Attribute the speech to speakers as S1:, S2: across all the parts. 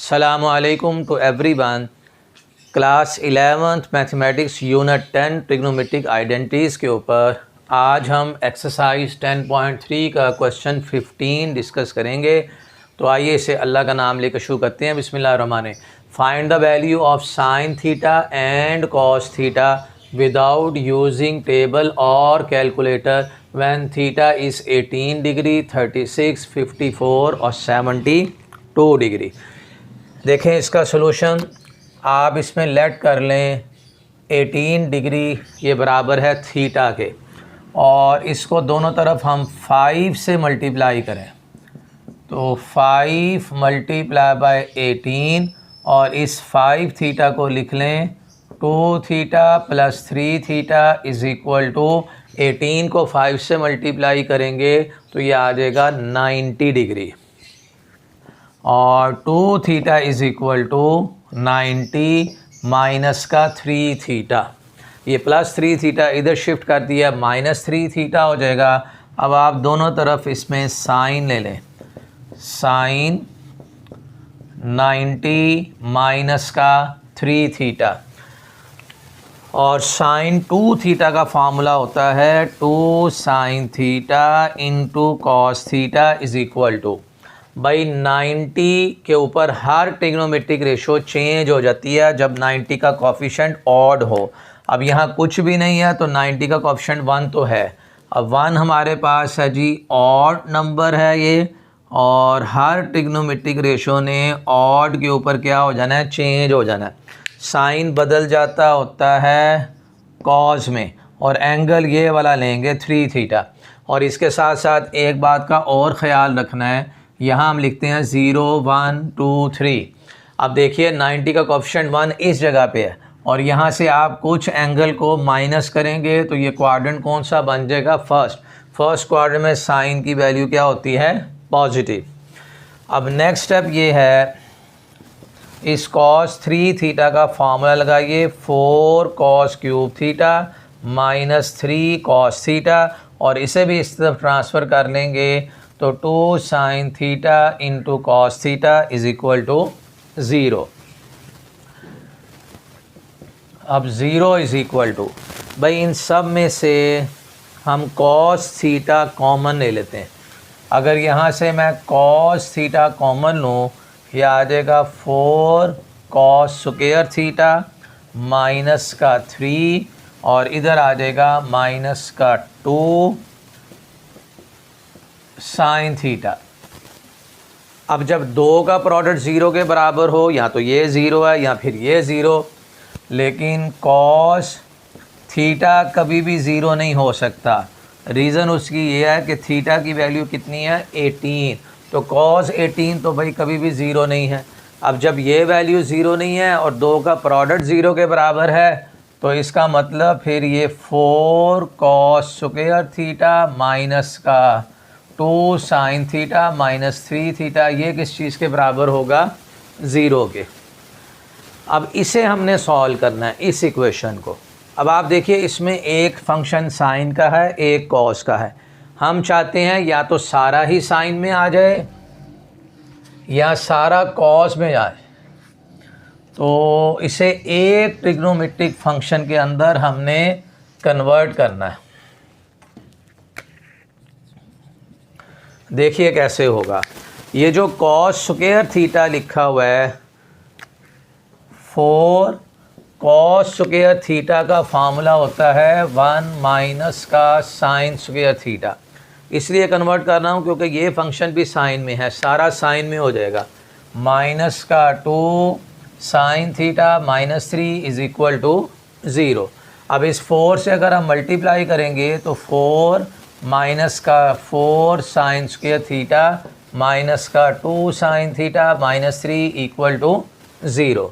S1: अस्सलामुअलैकुम to everyone. Class 11th mathematics unit 10 trigonometric identities के ऊपर आज हम एक्सरसाइज 10.3 का क्वेश्चन 15 डिस्कस करेंगे। तो आइए इसे अल्लाह का नाम लेकर शुरू करते हैं। बिस्मिल्लाहिर्रहमानिर्रहीम। Find the value of sine theta and cos theta without using table और calculator when theta is 18 degree, 36, 54 और 72 डिग्री। देखें इसका सोल्यूशन, आप इसमें लेट कर लें 18 डिग्री ये बराबर है थीटा के, और इसको दोनों तरफ हम 5 से मल्टीप्लाई करें तो 5 मल्टीप्लाई बाय 18, और इस 5 थीटा को लिख लें 2 theta plus 3 theta is equal to 18 को 5 से मल्टीप्लाई करेंगे तो ये आ जाएगा 90 डिग्री, और 2 theta is equal to 90 minus का 3 थीटा, ये प्लस 3 थीटा इधर शिफ्ट कर दिया, माइनस 3 थीटा हो जाएगा। अब आप दोनों तरफ इसमें साइन ले लें, साइन 90 माइनस का 3 थीटा, और साइन 2 थीटा का फार्मूला होता है 2 sine theta into cos theta is equal to, भाई 90 के ऊपर हर ट्रिग्नोमेट्रिक रेशो चेंज हो जाती है जब 90 का कोफिशिएंट ऑड हो। अब यहाँ कुछ भी नहीं है तो 90 का कोफिशिएंट 1 तो है। अब 1 हमारे पास है जी, ऑड नंबर है ये, और हर ट्रिग्नोमेट्रिक रेशो ने ऑड के ऊपर क्या हो जाना है, चेंज हो जाना है। साइन बदल जाता होता है कॉस में, और एंगल ये वाला लेंगे 3 थीटा। और इसके साथ साथ एक बात का और ख़याल रखना है, यहाँ हम लिखते हैं 0 1 2 3। अब देखिए 90 का कोफिशिएंट 1 इस जगह पे है, और यहाँ से आप कुछ एंगल को माइनस करेंगे तो ये क्वाड्रेंट कौन सा बन जाएगा, फर्स्ट क्वाड्रेंट में साइन की वैल्यू क्या होती है, पॉजिटिव। अब नेक्स्ट स्टेप ये है, इस cos 3 थीटा का फार्मूला लगाइए 4 cos cube theta minus 3 cos theta, और इसे भी इस तरफ ट्रांसफ़र कर लेंगे तो 2 sine theta into cos theta is equal to 0। अब 0 इज़ इक्वल टू, भाई इन सब में से हम कॉस थीटा कॉमन ले लेते हैं। अगर यहाँ से मैं कॉस थीटा कॉमन लूँ, यह आ जाएगा 4 कॉस स्क्वायर थीटा माइनस का 3, और इधर आ जाएगा माइनस का 2 साइन थीटा। अब जब दो का प्रोडक्ट 0 के बराबर हो, या तो ये 0 है या फिर ये 0, लेकिन कॉस थीटा कभी भी 0 नहीं हो सकता। रीज़न उसकी ये है कि थीटा की वैल्यू कितनी है, 18, तो कॉस 18 तो भाई कभी भी 0 नहीं है। अब जब ये वैल्यू 0 नहीं है और दो का प्रोडक्ट 0 के बराबर है, तो इसका मतलब फिर ये 4 कॉस स्क्वायर थीटा माइनस का 2 साइन थीटा माइनस 3 थीटा, ये किस चीज़ के बराबर होगा, 0 के। अब इसे हमने सॉल्व करना है, इस इक्वेशन को। अब आप देखिए इसमें एक फंक्शन साइन का है, एक कॉस का है। हम चाहते हैं या तो सारा ही साइन में आ जाए या सारा कॉस में जाए, तो इसे एक ट्रिग्नोमेट्रिक फंक्शन के अंदर हमने कन्वर्ट करना है। देखिए कैसे होगा। ये जो कॉस स्क्वायर थीटा लिखा हुआ है, 4 कॉस स्क्वायर थीटा का फार्मूला होता है 1 माइनस का साइन स्क्वायर थीटा। इसलिए कन्वर्ट कर रहा हूँ क्योंकि ये फंक्शन भी साइन में है, सारा साइन में हो जाएगा। माइनस का 2 sine theta minus 3 is equal to 0। अब इस 4 से अगर हम मल्टीप्लाई करेंगे तो 4 माइनस का 4 साइन स्क्वायर थीटा माइनस का 2 sine theta minus 3 equal to 0।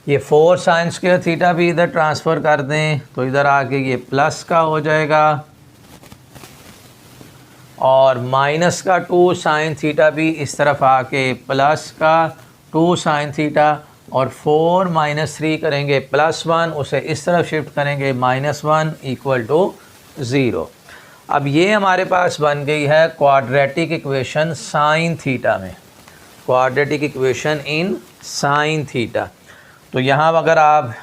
S1: ये 4 साइन स्क्वायर थीटा भी इधर ट्रांसफ़र कर दें तो इधर आके ये प्लस का हो जाएगा, और माइनस का 2 साइन थीटा भी इस तरफ आके प्लस का 2 साइन थीटा, और 4 माइनस 3 करेंगे +1, उसे इस तरफ शिफ्ट करेंगे -1 इक्वल टू 0। अब ये हमारे पास बन गई है क्वाड्रेटिक इक्वेशन साइन थीटा में। Quadratic equation in sine theta. तो यहाँ अगर आप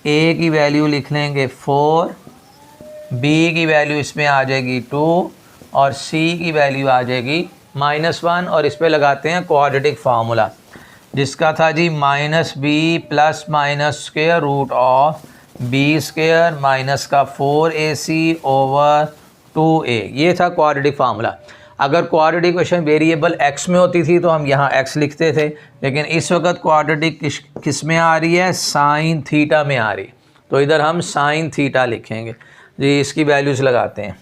S1: ए की वैल्यू लिख लेंगे 4, बी की वैल्यू इसमें आ जाएगी 2 और सी की वैल्यू आ जाएगी -1 और इस पे लगाते हैं क्वाड्रेटिक फार्मूला जिसका था जी -b plus minus square root of B square minus का 4ac ओवर 2a। ये था क्वाड्रेटिक फार्मूला। अगर क्वाड्रेटिक इक्वेशन वेरिएबल x में होती थी तो हम यहाँ x लिखते थे, लेकिन इस वक्त क्वाड्रेटिक किस में आ रही है, साइन थीटा में आ रही, तो इधर हम साइन थीटा लिखेंगे जी। इसकी वैल्यूज़ लगाते हैं,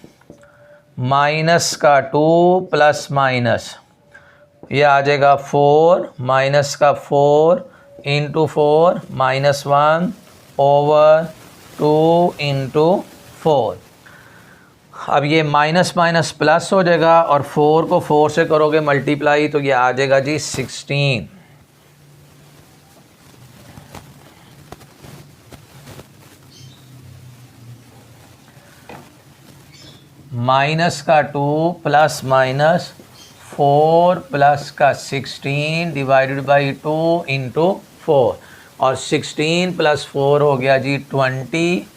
S1: माइनस का 2 प्लस माइनस ये आ जाएगा 4 माइनस का 4 इंटू 4 -1 ओवर 2 इंटू 4। अब ये माइनस माइनस प्लस हो जाएगा और 4 को 4 से करोगे मल्टीप्लाई तो ये आ जाएगा जी 16। माइनस का 2 प्लस माइनस 4 प्लस का 16 डिवाइडेड बाई 2 इंटू 4 और 16 प्लस 4 हो गया जी 20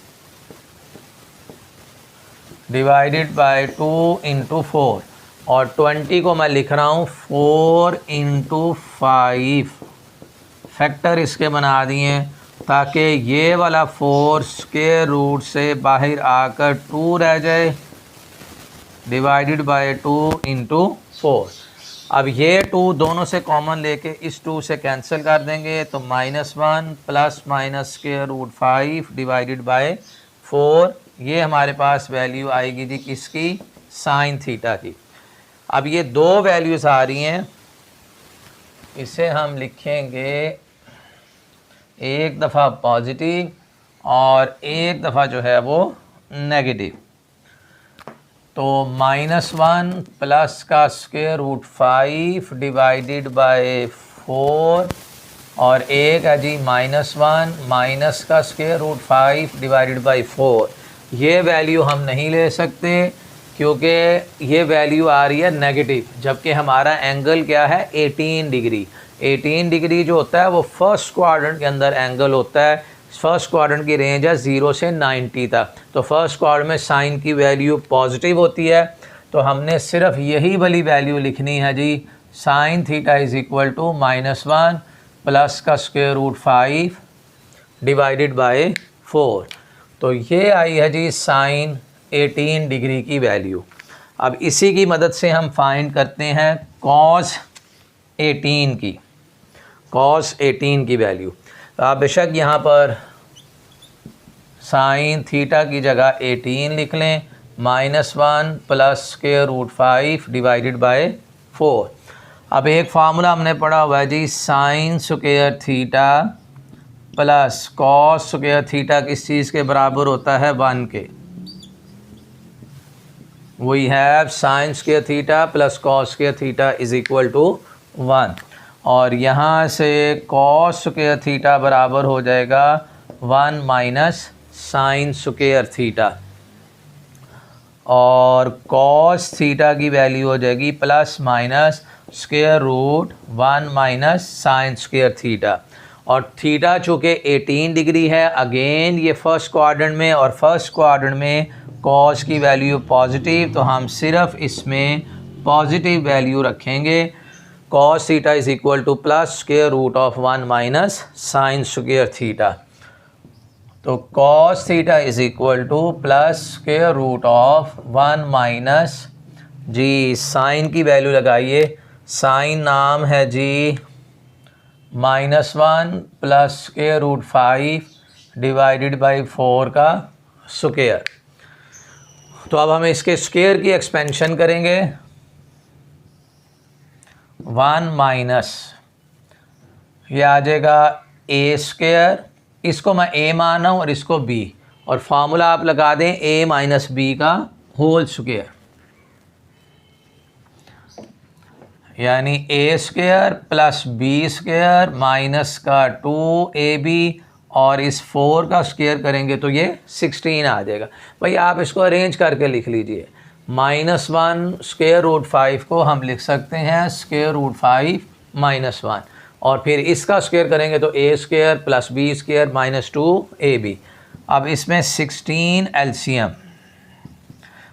S1: डिवाइडेड बाई 2 इंटू 4 और 20 को मैं लिख रहा हूँ 4 इंटू 5। फैक्टर इसके बना दिए ताकि ये वाला 4 स्क्वायर रूट से बाहर आकर 2 रह जाए डिवाइडेड बाई 2 इंटू 4। अब ये 2 दोनों से कॉमन लेके इस 2 से कैंसिल कर देंगे तो -1 plus minus square root 5 divided by 4। ये हमारे पास वैल्यू आएगी जी किसकी, साइन थीटा की। अब ये 2 वैल्यूज़ आ रही हैं, इसे हम लिखेंगे एक दफ़ा पॉजिटिव और एक दफ़ा जो है वो नेगेटिव। तो -1 प्लस का स्क्वायर रूट 5 डिवाइडेड बाय 4 और एक है जी -1 माइनस का स्क्वायर रूट 5 डिवाइडेड बाय 4। ये वैल्यू हम नहीं ले सकते क्योंकि ये वैल्यू आ रही है नेगेटिव, जबकि हमारा एंगल क्या है 18 डिग्री। 18 डिग्री जो होता है वो फर्स्ट क्वाड्रेंट के अंदर एंगल होता है। फर्स्ट क्वाड्रेंट की रेंज है 0 से 90 तक। तो फर्स्ट क्वाड्रेंट में साइन की वैल्यू पॉजिटिव होती है, तो हमने सिर्फ यही वाली वैल्यू लिखनी है जी, sine theta is equal to -1 plus का स्क्वायर रूट 5 डिवाइडेड बाय 4। तो ये आई है जी साइन 18 डिग्री की वैल्यू। अब इसी की मदद से हम फाइंड करते हैं कॉस 18 की वैल्यू। तो आप बेशक यहाँ पर साइन थीटा की जगह 18 लिख लें, -1 plus square root 5 divided by 4। अब एक फार्मूला हमने पढ़ा हुआ है जी, sine square theta plus cos square theta किस चीज़ के बराबर होता है, 1 के। We have sine square theta plus cos square theta is equal to 1। और यहाँ से कॉस स्क्वायर थीटा बराबर हो जाएगा 1 माइनस साइन स्क्वायर थीटा, और कॉस थीटा की वैल्यू हो जाएगी plus minus square root 1 minus sine square theta. और थीटा चूँकि 18 डिग्री है, अगेन ये फर्स्ट क्वाड्रेंट में, और फर्स्ट क्वाड्रेंट में कॉस की वैल्यू पॉजिटिव, तो हम सिर्फ इसमें पॉजिटिव वैल्यू रखेंगे। Cos theta is equal to plus square root of 1 minus sine square theta. तो cos theta is equal to plus square root of 1 minus जी साइन की वैल्यू लगाइए, साइन नाम है जी -1 plus square root 5 divided by 4 का square. तो अब हम इसके स्क्वायर की एक्सपेंशन करेंगे, 1 माइनस ये आ जाएगा ए स्क्वायर, इसको मैं ए मान रहा हूँ और इसको बी, और फार्मूला आप लगा दें ए माइनस बी का होल स्क्वायर, यानी a square plus b square minus का 2ab, और इस 4 का स्क्वायर करेंगे तो ये 16 आ जाएगा। भाई आप इसको अरेंज करके लिख लीजिए, -1 स्क्वायर रूट 5 को हम लिख सकते हैं स्क्वायर रूट 5 -1, और फिर इसका स्क्वायर करेंगे तो a square plus b square minus 2ab। अब इसमें 16 एलसीएम,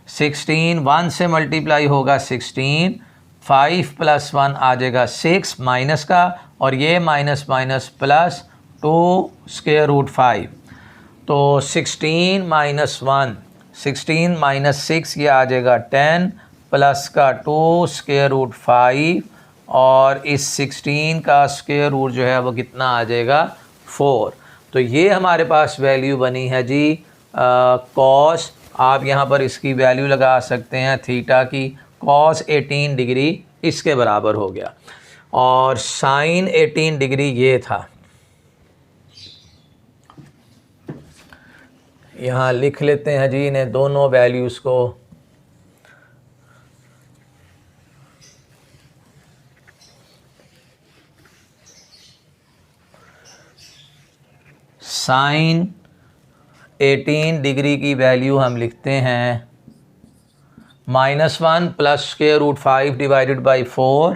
S1: 16 1 से मल्टीप्लाई होगा 16, 5 प्लस 1 आ जाएगा 6 माइनस का, और ये minus minus plus 2 square root 5, तो 16 माइनस 1, 16 माइनस 6 ये आ जाएगा 10 प्लस का 2 स्क्वायर रूट 5, और इस 16 का स्क्वायर रूट जो है वो कितना आ जाएगा 4। तो ये हमारे पास वैल्यू बनी है जी कॉस, आप यहाँ पर इसकी वैल्यू लगा सकते हैं थीटा की, कॉस 18 डिग्री इसके बराबर हो गया, और साइन 18 डिग्री ये था। यहाँ लिख लेते हैं जी इन्हें दोनों वैल्यूज़ को। साइन 18 डिग्री की वैल्यू हम लिखते हैं -1 plus square root 5 divided by 4,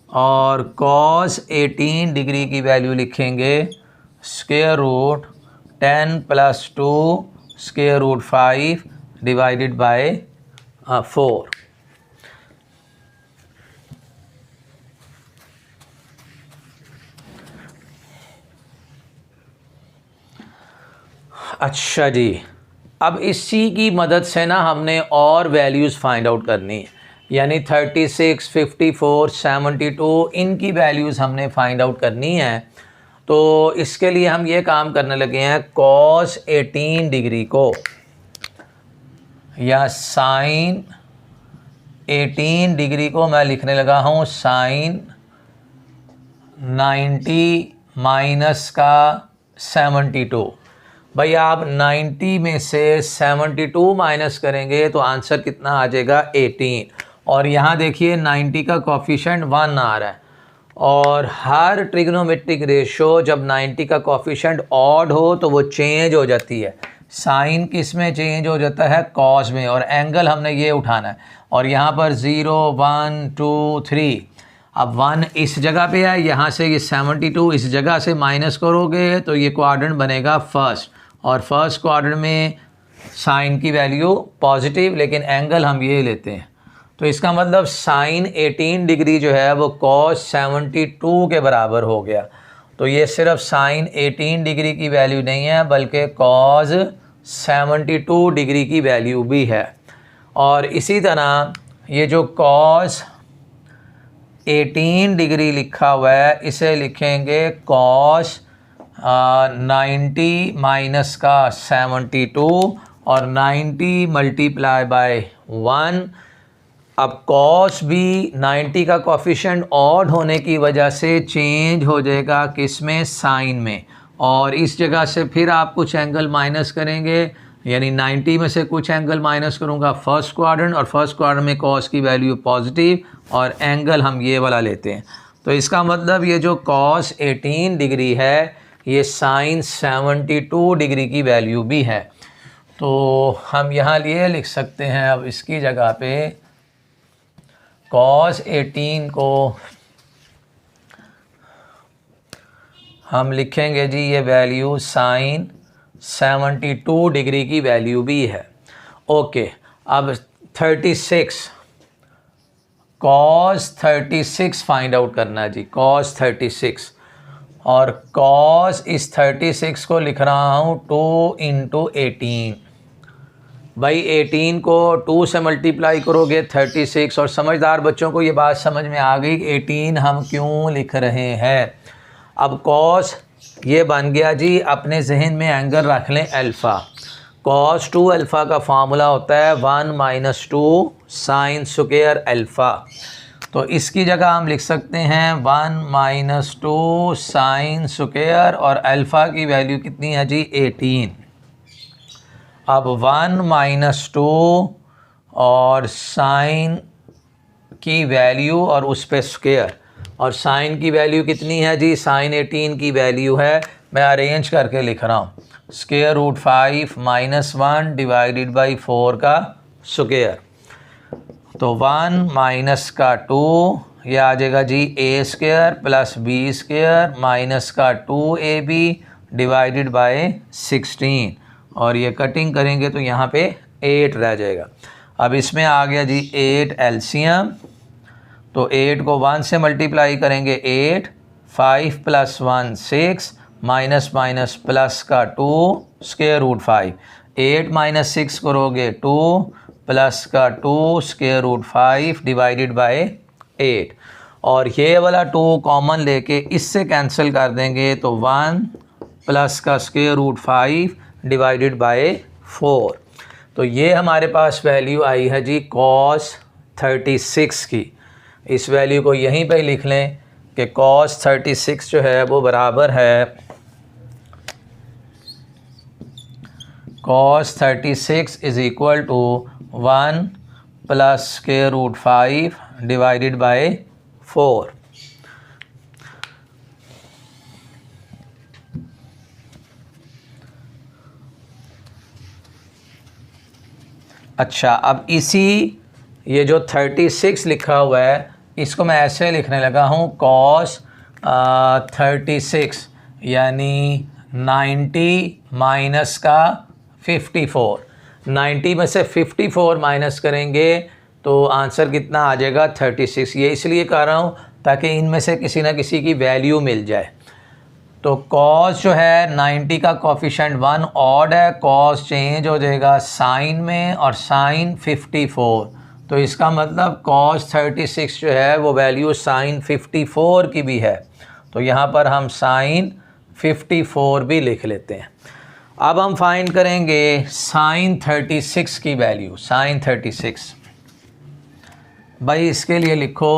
S1: और कॉस 18 डिग्री की वैल्यू लिखेंगे square root 10 plus 2 square root 5 divided by 4। अच्छा जी, अब इसी की मदद से ना हमने और वैल्यूज़ फाइंड आउट करनी है, यानी 36, 54, 72 इनकी वैल्यूज़ हमने फाइंड आउट करनी है। तो इसके लिए हम ये काम करने लगे हैं, कॉस 18 डिग्री को या साइन 18 डिग्री को मैं लिखने लगा हूँ साइन 90 माइनस का 72। भाई आप 90 में से 72 माइनस करेंगे तो आंसर कितना आ जाएगा 18, और यहाँ देखिए 90 का कोफिशिएंट 1 आ रहा है, और हर ट्रिग्नोमेट्रिक रेशो जब 90 का कोफिशिएंट ऑड हो तो वो चेंज हो जाती है। साइन किस में चेंज हो जाता है, कॉस में, और एंगल हमने ये उठाना है, और यहाँ पर 0 1 2 3, अब 1 इस जगह पे है, यहाँ से ये 72 इस जगह से माइनस करोगे तो ये क्वाड्रेंट बनेगा फर्स्ट, और फर्स्ट क्वाड्रेंट में साइन की वैल्यू पॉजिटिव, लेकिन एंगल हम ये लेते हैं, तो इसका मतलब साइन 18 डिग्री जो है वो कॉस 72 के बराबर हो गया। तो ये सिर्फ साइन 18 डिग्री की वैल्यू नहीं है बल्कि कॉस 72 डिग्री की वैल्यू भी है। और इसी तरह ये जो कॉस 18 डिग्री लिखा हुआ है इसे लिखेंगे कॉस 90 माइनस का 72, और 90 मल्टीप्लाई बाय 1। अब कॉस भी 90 का कोफिशिएंट ऑड होने की वजह से चेंज हो जाएगा किस में, साइन में, और इस जगह से फिर आप कुछ एंगल माइनस करेंगे, यानी 90 में से कुछ एंगल माइनस करूँगा फर्स्ट क्वाड्रेंट, और फर्स्ट क्वाड्रेंट में कॉस की वैल्यू पॉजिटिव, और एंगल हम ये वाला लेते हैं। तो इसका मतलब ये जो कॉस 18 डिग्री है ये साइन 72 डिग्री की वैल्यू भी है। तो हम यहाँ लिए लिख सकते हैं, अब इसकी जगह पे कॉस 18 को हम लिखेंगे जी ये वैल्यू साइन 72 डिग्री की वैल्यू भी है। ओके, अब 36 कॉस 36 फाइंड आउट करना है जी, कॉस 36, और कॉस इस 36 को लिख रहा हूँ 2 इंटू 18। भाई 18 को 2 से मल्टीप्लाई करोगे 36, और समझदार बच्चों को ये बात समझ में आ गई 18 हम क्यों लिख रहे हैं। अब कॉस ये बन गया जी, अपने जहन में एंगल रख लें अल्फ़ा, कॉस 2 अल्फ़ा का फार्मूला होता है 1 माइनस 2 साइन स्क्वायर अल्फ़ा। तो इसकी जगह हम लिख सकते हैं 1 माइनस 2 साइन स्क्वायर, और अल्फ़ा की वैल्यू कितनी है जी 18। अब 1 माइनस 2 और साइन की वैल्यू और उस पे स्क्वायर, और साइन की वैल्यू कितनी है जी, साइन 18 की वैल्यू है, मैं अरेंज करके लिख रहा हूँ square root 5 minus 1 divided by 4 का स्क्वायर। तो 1 माइनस का 2 ये आ जाएगा जी a square plus b square minus का 2ab डिवाइडेड बाय 16 और ये कटिंग करेंगे तो यहाँ पे 8 रह जाएगा। अब इसमें आ गया जी 8 एलसीएम, तो 8 को 1 से मल्टीप्लाई करेंगे 8, 5 प्लस 1 6 माइनस माइनस प्लस का 2 स्क्वायर रूट 5, 8 माइनस 6 करोगे 2 प्लस का 2 स्क्वायर रूट 5 डिवाइडेड बाय 8 और ये वाला 2 कॉमन लेके इससे कैंसिल कर देंगे तो 1 प्लस का स्क्वायर रूट 5 डिवाइडेड बाय 4। तो ये हमारे पास वैल्यू आई है जी cos 36 की। इस वैल्यू को यहीं पे लिख लें कि cos 36 जो है वो बराबर है cos 36 is equal to 1 plus square root 5 divided by 4। अच्छा, अब इसी ये जो 36 लिखा हुआ है इसको मैं ऐसे लिखने लगा हूँ cos 36 यानी 90 माइनस का 54, 90 में से 54 माइनस करेंगे तो आंसर कितना आ जाएगा 36। ये इसलिए कर रहा हूँ ताकि इनमें से किसी ना किसी की वैल्यू मिल जाए। तो cos जो है 90 का कोफिशिएंट 1 ऑड है, cos चेंज हो जाएगा साइन में और साइन 54, तो इसका मतलब cos 36 जो है वो वैल्यू साइन 54 की भी है, तो यहाँ पर हम साइन 54 भी लिख लेते हैं। अब हम फाइंड करेंगे साइन 36 की वैल्यू। साइन 36 भाई इसके लिए लिखो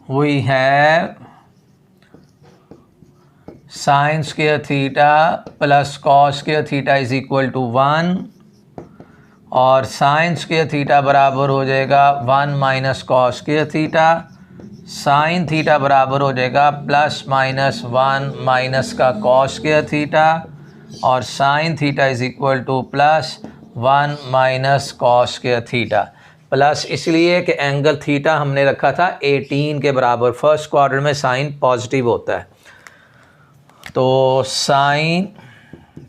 S1: हुई है sine square theta plus cos square theta is equal to 1 और साइन स्क्वायर थीटा बराबर हो जाएगा 1 minus cos square theta, sine theta बराबर हो जाएगा प्लस माइनस 1 माइनस का कॉस स्क्वायर थीटा और sine theta is equal to plus 1 minus cos square theta. Plus इसलिए कि एंगल थीटा हमने रखा था 18 के बराबर, फर्स्ट क्वाड्रेंट में साइन पॉजिटिव होता है, तो sine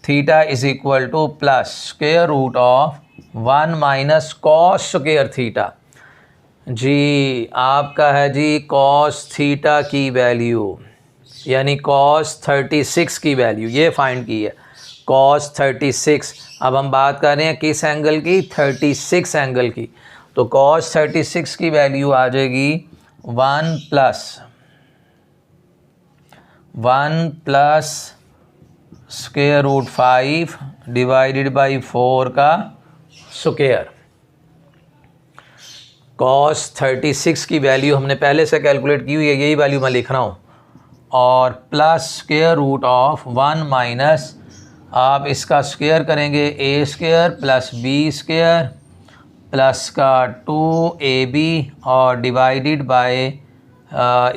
S1: theta is equal to plus square root of 1 minus cos square theta. जी आपका है जी कॉस थीटा की वैल्यू यानी कॉस 36 की वैल्यू ये फाइंड की है, कॉस 36। अब हम बात कर रहे हैं किस एंगल की, 36 एंगल की, तो कॉस 36 की वैल्यू आ जाएगी 1 plus square root 5 divided by 4 का स्क्वायर। कॉस 36 की वैल्यू हमने पहले से कैलकुलेट की हुई है, यही वैल्यू मैं लिख रहा हूँ, और plus square root of 1 minus आप इसका स्क्वायर करेंगे a square plus b square plus का 2ab और डिवाइडेड बाय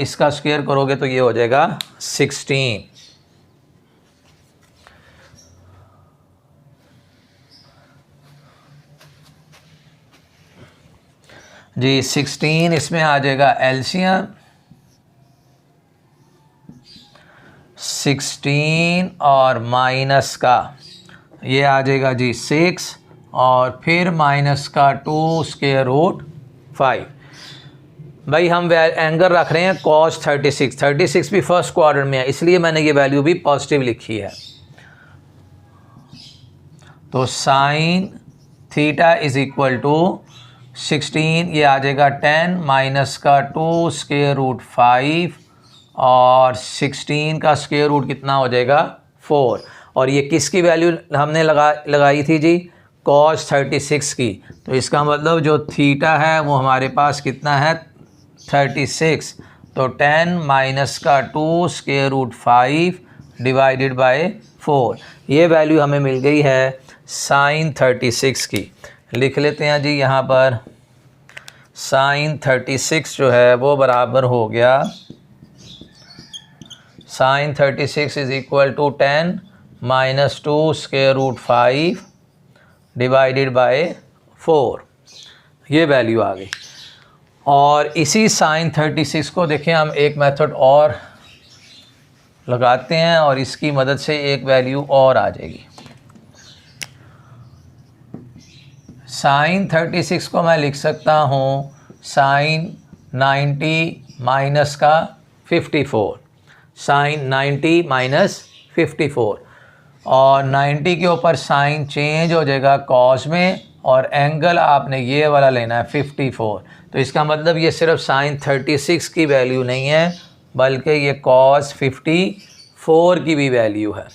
S1: इसका स्क्वायर करोगे तो ये हो जाएगा 16। जी 16 इसमें आ जाएगा एलसीएम 16 और माइनस का ये आ जाएगा जी 6 और फिर माइनस का 2 स्क्वायर रूट 5। भाई हम एंगल रख रहे हैं cos 36 भी फर्स्ट क्वाड्रेंट में है, इसलिए मैंने ये वैल्यू भी पॉजिटिव लिखी है। तो sine theta is equal to 16 ये आ जाएगा 10 माइनस का 2 स्क्वायर रूट 5 और 16 का स्क्वायर रूट कितना हो जाएगा 4, और ये किसकी वैल्यू हमने लगाई थी जी, cos 36 की, तो इसका मतलब जो थीटा है वो हमारे पास कितना है 36, तो 10 माइनस का 2 स्क्वायर रूट 5 डिवाइडेड बाय 4, ये वैल्यू हमें मिल गई है साइन 36 की। लिख लेते हैं जी यहाँ पर साइन 36 जो है वो बराबर हो गया sine 36 is equal to 10 minus 2 square root 5 divided by 4, ये वैल्यू आ गई। और इसी साइन 36 को देखें हम एक मेथड और लगाते हैं और इसकी मदद से एक वैल्यू और आ जाएगी। साइन 36 को मैं लिख सकता हूँ साइन 90 माइनस का 54, साइन 90 माइनस 54, और 90 के ऊपर साइन चेंज हो जाएगा कॉस में, और एंगल आपने ये वाला लेना है 54। तो इसका मतलब ये सिर्फ साइन 36 की वैल्यू नहीं है बल्कि ये कॉस 54 की भी वैल्यू है।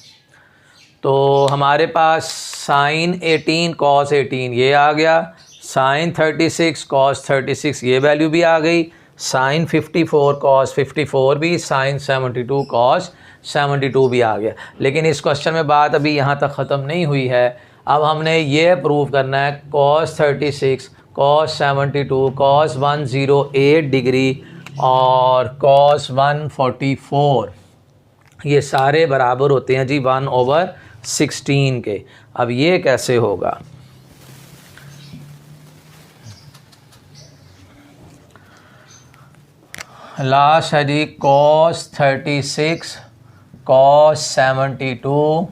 S1: तो हमारे पास साइन 18 कॉस 18 ये आ गया, साइन 36 कॉस 36 ये वैल्यू भी आ गई, साइन 54 कॉस 54 भी, साइन 72 कॉस 72 भी आ गया। लेकिन इस क्वेश्चन में बात अभी यहाँ तक ख़त्म नहीं हुई है। अब हमने ये प्रूव करना है कॉस 36 कॉस 72 कॉस 108 डिग्री और कॉस 144 ये सारे बराबर होते हैं जी 1/16 के। अब ये कैसे होगा? लास्ट है जी कॉस 36 कॉस 72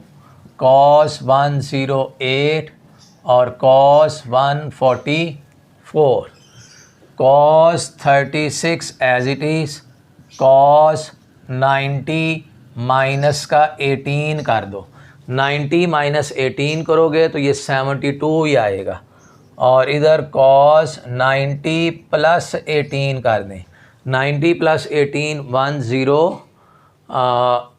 S1: कॉस 108 और cos 144। Cos 36 as it is, cos 90 minus का 18 कर दो, 90 माइनस 18 करोगे तो ये 72 ही आएगा, और इधर कॉस 90 प्लस 18 कर दें, 90 प्लस 18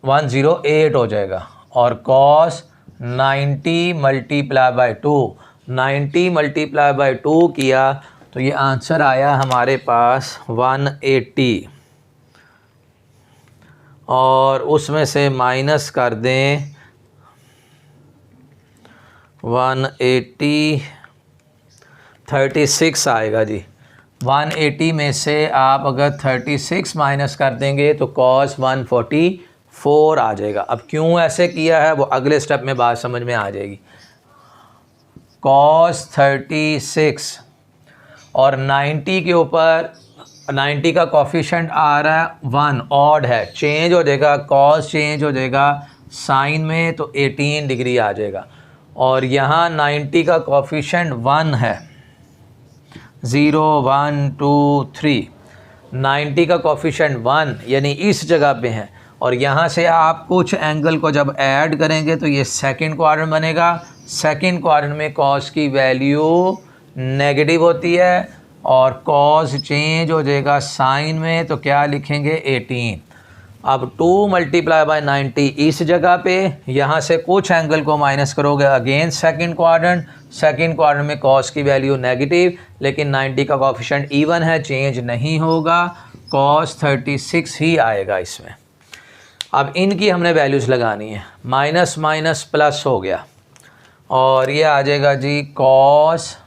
S1: 108 हो जाएगा, और cos 90 multiply by 2, 90 multiply by 2 किया तो ये आंसर आया हमारे पास 180, और उसमें से माइनस कर दें 180, 36 आएगा जी। 180 में से आप अगर 36 माइनस कर देंगे तो कॉस 144 आ जाएगा। अब क्यों ऐसे किया है वो अगले स्टेप में बात समझ में आ जाएगी। कॉस 36 और 90 के ऊपर 90 का कोफिशिएंट आ रहा है 1, ऑड है, चेंज हो जाएगा, कॉस चेंज हो जाएगा साइन में तो 18 डिग्री आ जाएगा, और यहाँ 90 का कोफिशिएंट 1 है, 0 1 2 3, 90 का कोफिशिएंट 1 यानी इस जगह पे है, और यहाँ से आप कुछ एंगल को जब ऐड करेंगे तो ये सेकंड क्वाड्रेंट बनेगा। सेकंड क्वाड्रेंट में कॉस की वैल्यू नेगेटिव होती है और कॉस चेंज हो जाएगा साइन में, तो क्या लिखेंगे 18। अब 2 मल्टीप्लाई बाय 90 इस जगह पे, यहाँ से कुछ एंगल को माइनस करोगे again second quadrant, second quadrant में कॉस की वैल्यू नेगेटिव, लेकिन 90 का कोफिशिएंट इवन है, चेंज नहीं होगा, कॉस 36 ही आएगा इसमें। अब इनकी हमने वैल्यूज़ लगानी है, माइनस माइनस प्लस हो गया, और ये आ जाएगा जी कॉस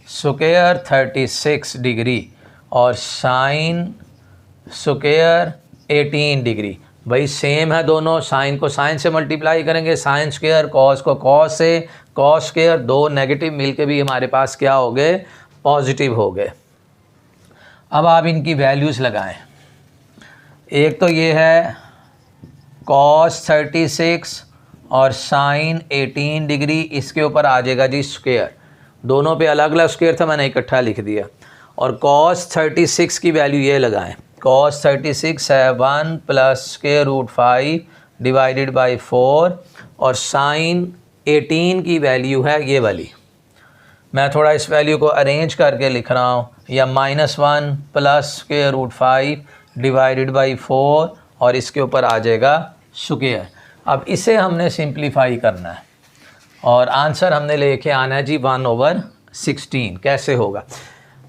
S1: स्क्वायर 36 डिग्री और साइन स्क्वायर 18 डिग्री। भाई सेम है दोनों, साइन को साइन से मल्टीप्लाई करेंगे, साइन स्क्वायर, कॉस को कॉस से, कॉस स्क्वायर, दो नेगेटिव मिलके भी हमारे पास क्या हो गए, पॉजिटिव हो गए। अब आप इनकी वैल्यूज़ लगाएं। एक तो ये है कॉस 36 और साइन 18 डिग्री, इसके ऊपर आ जाएगा जी स्क्वायर, दोनों पे अलग अलग स्क्वायर था मैंने इकट्ठा लिख दिया, और कॉस 36 की वैल्यू ये लगाएं, कॉस 36 है 1 plus square root 5 divided by 4, और साइन 18 की वैल्यू है ये वाली, मैं थोड़ा इस वैल्यू को अरेंज करके लिख रहा हूँ, या -1 plus square root 5 divided by 4 और इसके ऊपर आ जाएगा स्क्वायर। अब इसे हमने सिंप्लीफाई करना है और आंसर हमने लेके आना है जी 1/16। कैसे होगा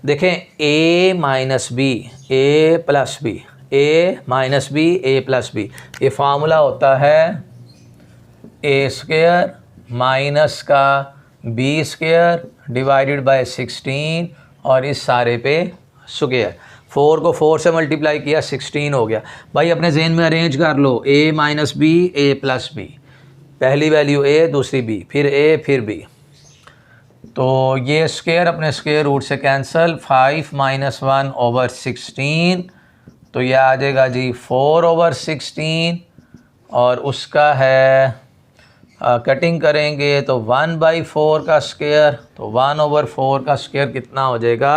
S1: देखें, a minus B A plus B, A minus B A plus B, ये फार्मूला होता है ए स्क्वायर माइनस का बी स्क्वायर डिवाइडेड बाय 16 और इस सारे पे स्क्वायर। 4 को 4 से मल्टीप्लाई किया 16 हो गया। भाई अपने जहन में अरेंज कर लो, a minus B A plus B, पहली वैल्यू a दूसरी b, फिर a फिर b, तो ये स्क्वायर अपने स्क्वायर रूट से कैंसिल, 5 - 1 ओवर 16, तो ये आ जाएगा जी 4 ओवर 16, और उसका है कटिंग करेंगे तो 1/4 का स्क्वायर, तो 1/4 का स्क्वायर कितना हो जाएगा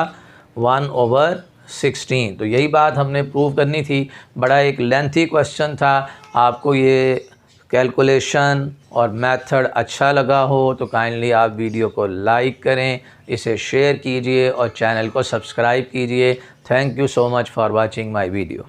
S1: 1/16। तो यही बात हमने प्रूव करनी थी। बड़ा एक लेंथी क्वेश्चन था। आपको ये कैलकुलेशन और मेथड अच्छा लगा हो तो काइंडली आप वीडियो को लाइक करें, इसे शेयर कीजिए और चैनल को सब्सक्राइब कीजिए। Thank you so much for watching my video.